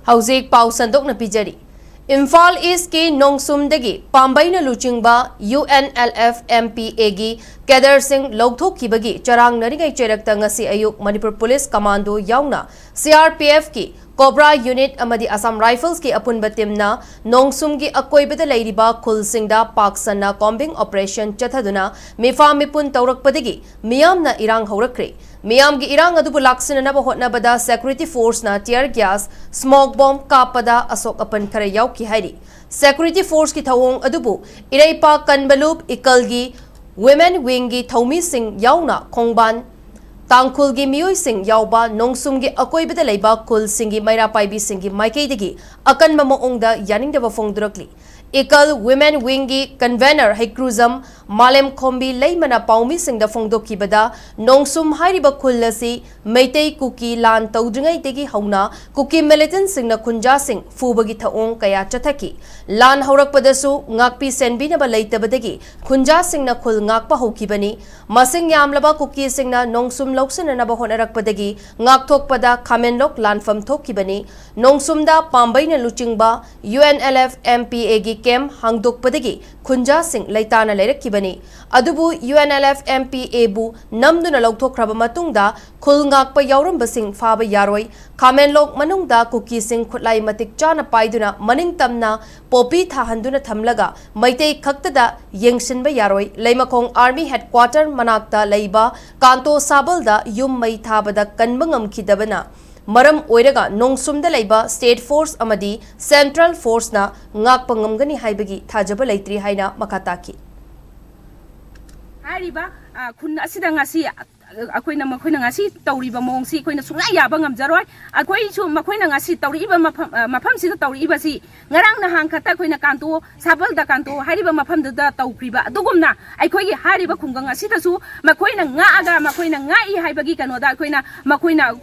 Hauzik pau sandok na pijari. Imphal East ki Nongsumdagi Pambay na luchingba UNLF MPA gi Kedar Singh Logthok kibagi charang naringay cherakta ngasi ayuk Manipur Police Commando yauna CRPF ki Cobra Unit amadi Assam Rifles ki apunba timna Nongsum gi akoibada lairiba khulsingda paksana combing operation chathaduna mifa mipun taurakpadagi miyamna irang haurakre. Miyam gi irang adubu laksinanaba hotnabada security force na tear gas smoke bomb Kappada Asok Apan Khara Yaokhre hairi. Security force ki thawong adubu iraipa kanbalub ikalgi women wing gi thawmi sing yauna khongban Tangkul gi miyoi sing yauba Nongsum gi akoibada leiba kul singi maira paibi singi maikaidagi akan mamoongda yaningdaba fongdurakli. Ikal women wing gi convener Haikruzam Malem Khombi leimana paumi singda fongdokibada Nongsum hairiba khullasi Meitei Kuki lan tawdringai tegi hauna Kuki militant singna khunja sing fubagi thaong kaya chathaki lan haurakpadasu ngakpi senbinaba leitabadagi khunja singna khul ngakpa hokibani masing yamlaba Kuki singna Nongsum loksananaba honarakpadagi ngakthokpada khamenlok lanfam thokibani Nongsumda Pambaina luchingba UNLF MPA gi kem hangdokpadagi khunja sing leitana leirakibani adubu UNLF MPA bu namduna logthokraba matungda khul ngakpa yaurambasing faba yaroi khamenlok manungda Kuki sing khutlai matik chana paiduna maning tamna popi thahanduna thamlaga maitei khaktada yengsinba yaroi leimakong army headquarter manakta leiba kanto sabalda yum mai thabada kanbangam khidabana Maram oiraga Nongsumda leiba state force amadi central force na ngakpa ngamgani haibagi thajaba leitri haina makataki. Hariba kun asida ngasi akoina makoina ngasi tawriba mongsi koina sunga yaba ngamjaroi akoi chu makoina ngasi tawriba mafam sida tawriba si ngarang na hangkata koina kanto sabal da kanto hariba mafam da tawpriba dugumna aikoi hariba kungang asida su makoina nga aga makoina nga I haibagi kanoda koina makoina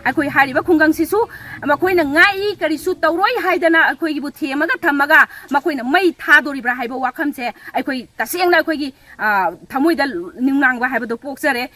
akoi hariba kungang sisu makoina nga I karisu tawroi haidana akoi bu themaga thamaga makoina mai thadoribra haiba wakamse akoi tasengna akoi gi thamoida ningnangba haiba do sare